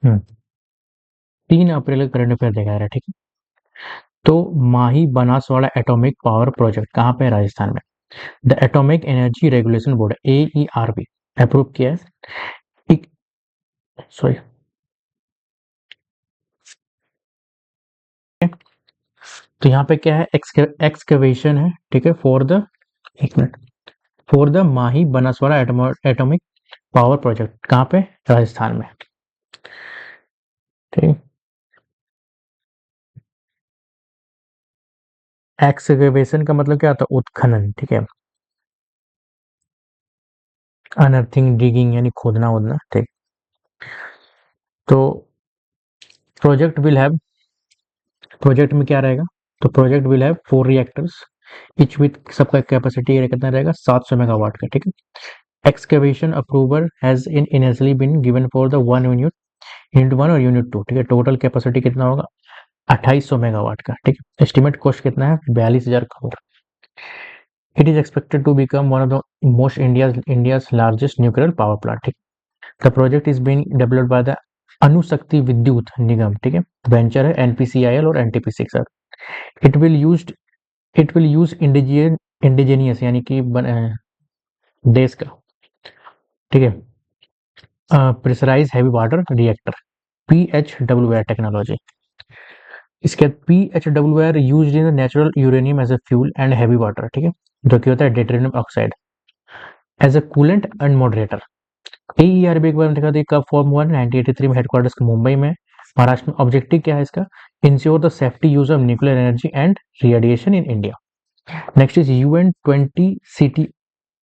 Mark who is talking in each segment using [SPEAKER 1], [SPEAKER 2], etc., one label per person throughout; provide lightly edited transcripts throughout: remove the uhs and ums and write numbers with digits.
[SPEAKER 1] हम्म 3 अप्रैल current affair देखा जा रहा है, ठीक है। तो माही बनासवाड़ा एटॉमिक पावर प्रोजेक्ट कहाँ पे है? राजस्थान में। The atomic energy regulation board AERB approve किया है, ठीक। सॉरी, तो यहाँ पे क्या है? एक्सकवेशन है, ठीक है, फॉर द, एक मिनट, for the Mahi Banswara atomic power project कहाँ पे? राजस्थान में, ठीक। एक्सकवेशन का मतलब क्या होता है? उत्खनन, ठीक है। अनर्थिंग, डिगिंग यानी खोदना वोदना, ठीक। तो प्रोजेक्ट विल हैव, प्रोजेक्ट में क्या रहेगा? तो project will have 4 reactors, each with सबका कैपेसिटी कितना रहेगा? 700 मेगावाट का, ठीक है। Excavation approval has in initially been given for the one unit 1 और यूनिट 2, ठीक है। टोटल कैपेसिटी कितना होगा? 2800 मेगावाट का, ठीक है। एस्टिमेट कॉस्ट कितना है? 42,000 crore. It is expected to become one of the most India's largest nuclear power plant, ठीक। The project is being developed by the Anushakti Vidyut Nigam, ठीक है। वेंचर है NPCIL और NTPC के साथ। It will use it will use indigenous यानी कि देश का, ठीक है, pressurise heavy water reactor PHWR technology. इसके बाद PHWR used in natural uranium as a fuel and heavy water, ठीक है, जो कि होता है deuterium oxide, as a coolant and moderator. AERB के बारे में देखा तो कब फॉर्म हुआ? 1983 में, हेडक्वार्टर्स मुंबई में, महाराष्ट्र में। ऑब्जेक्टिव क्या है इसका? Ensure the safety use of nuclear energy and radiation in India. Next is UN 20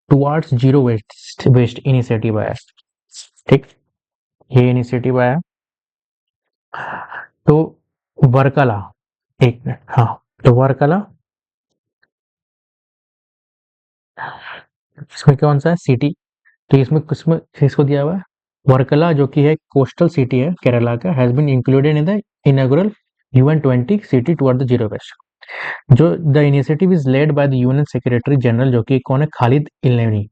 [SPEAKER 1] towards zero waste initiative आया, ठीक। ये इनिशिएटिव आया। तो वर्कला, एक मिनट, हाँ, तो वर्कला, इसमें कौन सा है? सिटी, तो इसमें किसमें किसको दिया हुआ है? वर्कला, जो कि है कोस्टल सिटी है केरला का, has been included in the inaugural UN 20 city toward the zero waste. जो the initiative is led by the UN secretary general, जो कि कौन है? Khalid Elneny,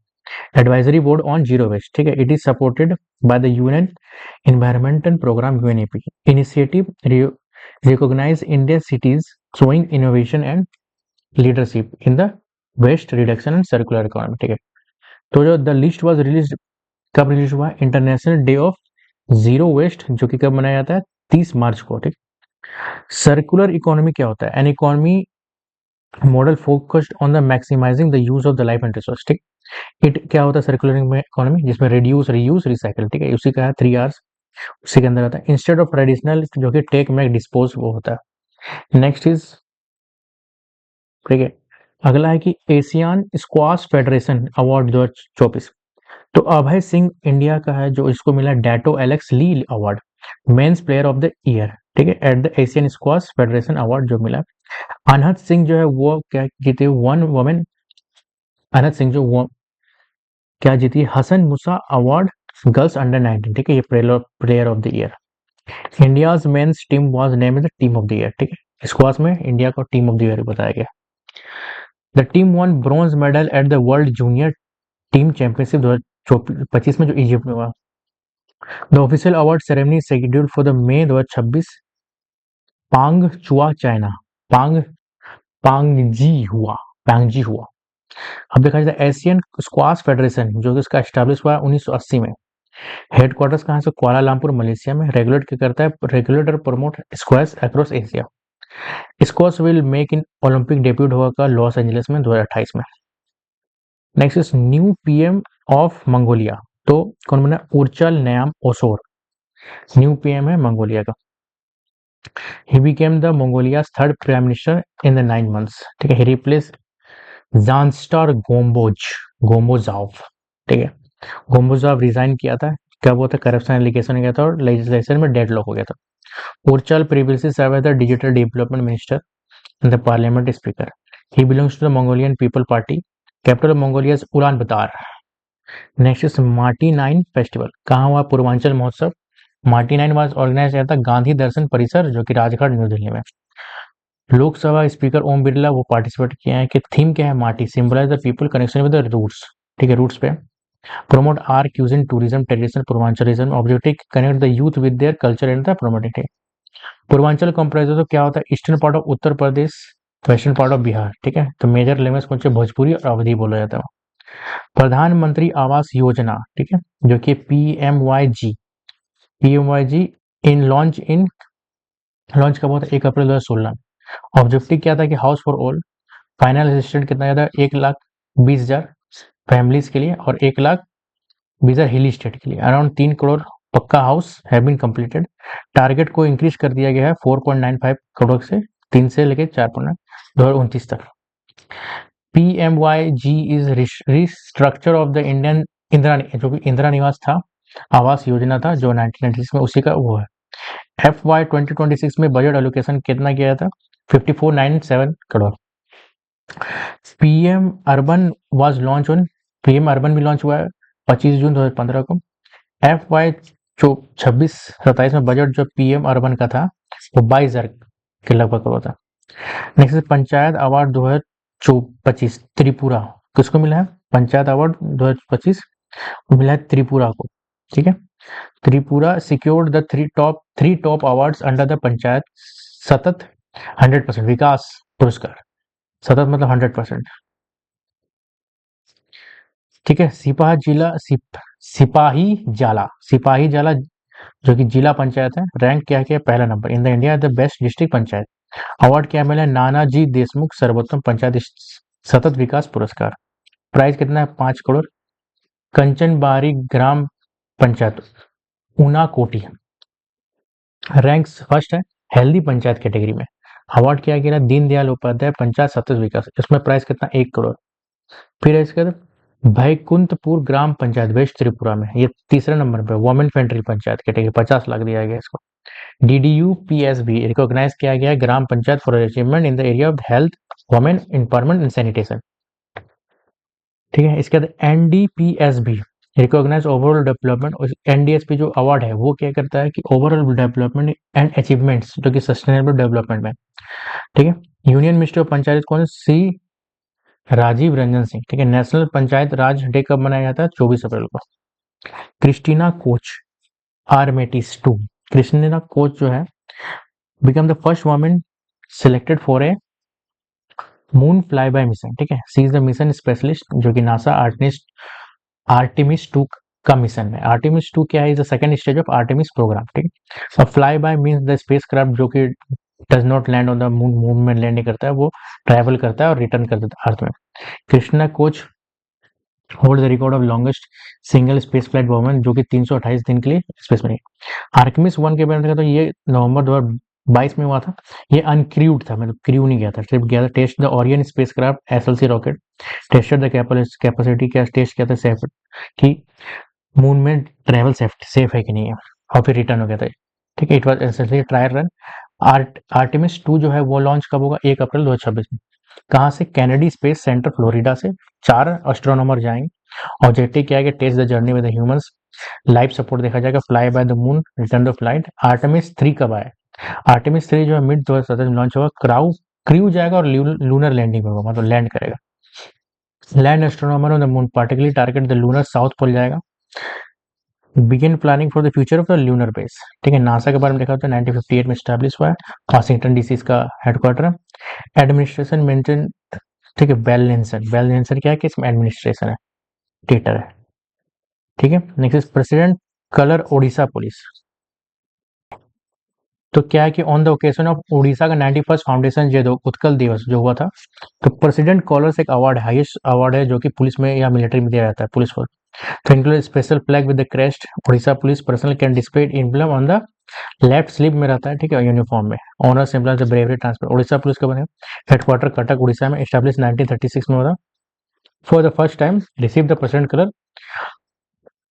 [SPEAKER 1] advisory board on zero waste, ठीक है। It is supported by the UN environmental programme UNEP। Initiative recognise India cities showing innovation and leadership in the waste reduction and circular economy, ठीक है। तो जो the list was release, कब release हुआ? International day of zero waste, जो कि कब मनाया जाता है? 30 मार्च को, ठीक। सर्कुलर इकोनॉमी क्या होता है? An economy model focused on the maximising the use of the life and resource, ठीक। इट क्या होता है? सर्कुलर इकोनॉमी जिसमें रिड्यूस, रीयूज, रिसाइकिल, ठीक है, उसी का है 3 Rs, उसी के अंदर आता है। इंस्टेड ऑफ ट्रेडिशनल, जो कि टेक मेक डिस्पोज, वो होता है। नेक्स्ट इज, ठीक है, अगला है कि एशियान स्क्वाश फेडरेशन अवार्ड 2024। तो अभय सिंह इंडिया का है, जो इसको मिला Dato Alex Lee award, men's player of the year, ठीक है, at the Asian squash federation award जो मिला। अनहद सिंह जो है वो क्या जीते? वन वुमेन, अनहद सिंह जो वो क्या जीती? हसन मुसा अवार्ड गर्ल्स अंडर 19, ठीक है, ये player of the year. India's men's team was named the team of the year, ठीक है, स्क्वाश में इंडिया को टीम ऑफ द ईयर बताया गया। The team won bronze medal at the world junior team championship 2025 में, जो Egypt में हुआ। The official award ceremony scheduled for the May 2026 पांग चुआ चाइना, पांग पांगजी हुआ पांगजी हुआ। अब देखा जाए एशियन स्क्वाश फेडरेशन, जो कि इसका एस्टैब्लिश हुआ 1980 में। हेडक्वार्टर्स कहाँ से? कुआलालंपुर, मलेशिया में। रेगुलेट क्या करता है? Regulator promote squash across Asia. Squash will make in Olympic debut होगा लॉस एंजलिस में 2028 में। Next is new PM of Mongolia. तो कौन बना? Uchral Nyam Osor new PM है मंगोलिया का। He became the Mongolia's third prime minister in the 9 months, ठीक है। ही रिप्लेस जानस्टार गोम्बोजाव, ठीक है। गोम्बोजाव रिजाइन किया था, क्या हुआ था? करप्शन एलिगेशन हो गया था और लेजिस्लेशन में डेडलॉक हो गया था। Uchral previously serve as the digital development minister and the parliament speaker. He belongs to the Mongolian people party. Capital of Mongolia is Ulaanbaatar. Next is मार्टी 9 festival, कहाँ हुआ? पूर्वांचल महोत्सव। मार्टी 9 वाज ऑर्गेनाइज किया था गांधी दर्शन परिसर, जो कि Rajghat new Delhi में। लोकसभा स्पीकर ओम बिरला वो पार्टिसिपेट किए हैं। कि थीम क्या है? माटी symbolise the people connection with the roots, ठीक है, रूट्स पे। promote our cuisine, tourism, traditional पूर्वांचलिज्म, objective connect the youth with their culture and the promoting it. Purvanchal comprise तो क्या होता है, eastern part of Uttar Pradesh, western part of Bihar, ठीक है। तो मेजर लैंग्वेज कौन से, भोजपुरी और अवधी बोला जाता है। प्रधानमंत्री आवास योजना, ठीक है, जो कि PMYG इन लॉन्च कब हुआ था, 1 अप्रैल 2016। ऑब्जेक्टिव क्या था कि house for all, final assistant कितना ज्यादा, 1,20,000 फैमिलीज के लिए और 1,20,000 हिली स्टेट के लिए। Around 3 crore pucca house have been completed. Target को इंक्रीज कर दिया गया है 4.95 करोड़ से 3 से लेकर 4.29 तक। PMYG is restructure of the Indian Indira, जो कि इंदिरा निवास था, आवास योजना था जो 1996 में, उसी का वो है। FY 2026 में बजट एलोकेशन कितना किया था, 5497 crore. PM urban was launch on, PM urban भी लॉन्च हुआ है 25 जून 2015 को। FY 26-27 में बजट जो पीएम अर्बन का था वो 22,000 के लगभग करोड़ था। नेक्स्ट पंचायत अवार्ड 2025 त्रिपुरा, किसको मिला है, पंचायत अवार्ड 2025 मिला है त्रिपुरा को, ठीक है। Tripura secured the three top awards under the panchayat सतत 100% विकास पुरस्कार, सतत मतलब 100%, ठीक है। सिपाही जाला जो कि जिला पंचायत है, रैंक क्या किया, पहला number in the India the best district panchayat. Award क्या मिला, नानाजी देशमुख सर्वोत्तम पंचायत सतत विकास पुरस्कार। प्राइस कितना है, 5 करोड़। कंचनबारी ग्राम पंचायत ऊनाकोटी रैंक फर्स्ट है हेल्दी पंचायत कैटेगरी में। अवार्ड क्या गया, दीनदयाल उपाध्याय पंचायत सतत विकास, इसमें प्राइस कितना, 1 करोड़। फिर इसके बाद भैकुंठपुर ग्राम पंचायत वेस्ट त्रिपुरा में, ये तीसरे नंबर पे women friendly panchayat category, 50 lakh दिया गया इसको। DDU-PSB रिकॉग्नाइज किया गया ग्राम panchayat for achievement in the area of health, women empowerment and sanitation, ठीक है। इसके बाद NDPSB recognise overall development. NDSP जो अवार्ड है वो क्या करता है कि ओवरऑल डेवलपमेंट एंड अचीवमेंट्स जो कि सस्टेनेबल डेवलपमेंट में, ठीक है। यूनियन मिनिस्टर ऑफ पंचायत कौन, सी राजीव रंजन सिंह, ठीक है। नेशनल पंचायत राज डे कब मनाया जाता है, 24 अप्रैल को। क्रिस्टीना कोच आर्मेटिस 2, क्रिस्टीना कोच जो है become the first woman selected for a moon fly bye mission, ठीक है। सी इज द मिशन स्पेशलिस्ट जो कि नासा आर्टेमिस 2 का मिशन है। आर्टेमिस 2 क्या है, is the second stage of Artemis programme, ठीक है। और fly by means the spacecraft जो कि does not land on the moon, moon में लैंड नहीं करता है, वो ट्रैवल करता है और रिटर्न कर देता है अर्थ में। Krishna coach hold the record of longest single space flight woman जो कि 328 दिन के लिए स्पेस में रही। आर्टेमिस 1 के बारे में तो ये नवंबर 2022 में हुआ था। ये अनक्रूड था, मतलब क्रू नहीं गया था, सिर्फ गया था test the Orion spacecraft SLC rocket, tested the capacity, क्या टेस्ट किया था, सेफ कि मून में ट्रैवल सेफ है कि नहीं है, और फिर रिटर्न हो गया था, ठीक है। It was essentially trial run. Artemis 2 जो है वो लॉन्च कब होगा, 1 अप्रैल 2026 में। कहाँ से, कैनेडी स्पेस सेंटर फ्लोरिडा से 4 एस्ट्रोनॉमर जाएंगे। ऑब्जेक्टिव क्या है कि test the journey with the humans, life support देखा जाएगा, fly by the moon, return the flight. Artemis 3 कब आए, आर्टेमिस 3 जो है मिड 2017 में लॉन्च होगा। क्रू जाएगा और लूनर लैंडिंग होगा, मतलब लैंड करेगा। Land astronomer on the moon particularly target the lunar south pole जाएगा। Begin planning for the future of the lunar base, ठीक है। नासा के बारे में देखा तो 1958 में स्टैब्लिश हुआ है, वाशिंगटन DC इसका हेडक्वार्टर है। एडमिनिस्ट्रेशन मेंटेन, ठीक है। बेल क्या है कि इसमें एडमिनिस्ट्रेशन है, टीटर है, ठीक है। Next president colour Odisha police, तो क्या है कि on the occasion of Orissa का 91st फाउंडेशन डे उत्कल दिवस जो हुआ था, तो प्रेसिडेंट कॉलर्स एक अवार्ड, हाईएस्ट अवार्ड है जो कि पुलिस में या मिलिट्री में दिया जाता है, पुलिस फोर्स। तो include special flag with the crest, Orissa police personnel can display emblem on the left sleeve में रहता है, ठीक है, यूनिफॉर्म में। Honour symbol the bravery transfer. Orissa police का बने हेडक्वार्टर कटक उड़ीसा में, एस्टैब्लिश 1936 में हुआ। For the first time receive the president colour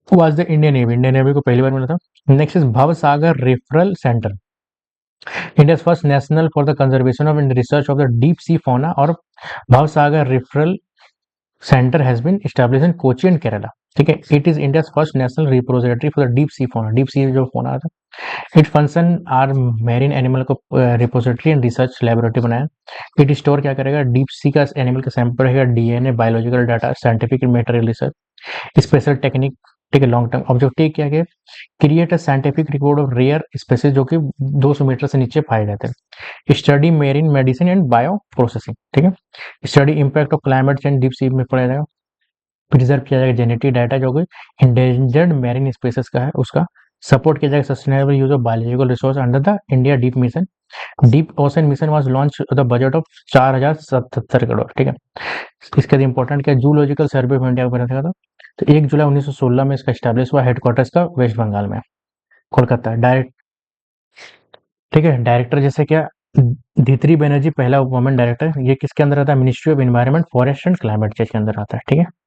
[SPEAKER 1] was the Indian navy, Indian navy को पहली बार मिला था। नेक्स्ट इज भवसागर referral centre, India's first national for the conservation of and research of the deep sea fauna और Bhavsagar referral centre has been establish in Kochi and Kerala, ठीक है। It is India's first national repository for the deep sea fauna, deep sea जो fauna था। It function are marine animal को repository and research laboratory बनाया। It store क्या करेगा, deep sea का animal का सैंपल रहेगा, DNA biological data, scientific material research. Special technique, ठीक है, लॉन्ग टर्म ऑब्जेक्टिव क्या है, create a scientific record of rare species जो कि 200 मीटर से नीचे पाए जाते हैं, study marine medicine and bio processing, ठीक है, study impact of climate change deep sea में पढ़ा जाएगा, प्रिजर्व किया जाएगा जेनेटिक डाटा जो कि इंडेंजर्ड मैरीन स्पेसीज का है उसका, सपोर्ट किया जाएगा sustainable use of biological resource under the India deep mission, deep ocean mission was launch the budget of 4077 crore, ठीक है। इसके बाद इंपॉर्टेंट क्या, जूलॉजिकल सर्वे ऑफ इंडिया को बनाया था, तो 1 जुलाई 1916 में इसका स्टैब्लिश हुआ, हेडक्वार्टर्स का वेस्ट बंगाल में, कोलकाता डायरेक्ट, ठीक है। डायरेक्टर जैसे क्या, धीत्री बनर्जी पहला वुमेन डायरेक्टर, ये किसके अंदर आता है, ministry of environment forest and climate change के अंदर आता है, ठीक है।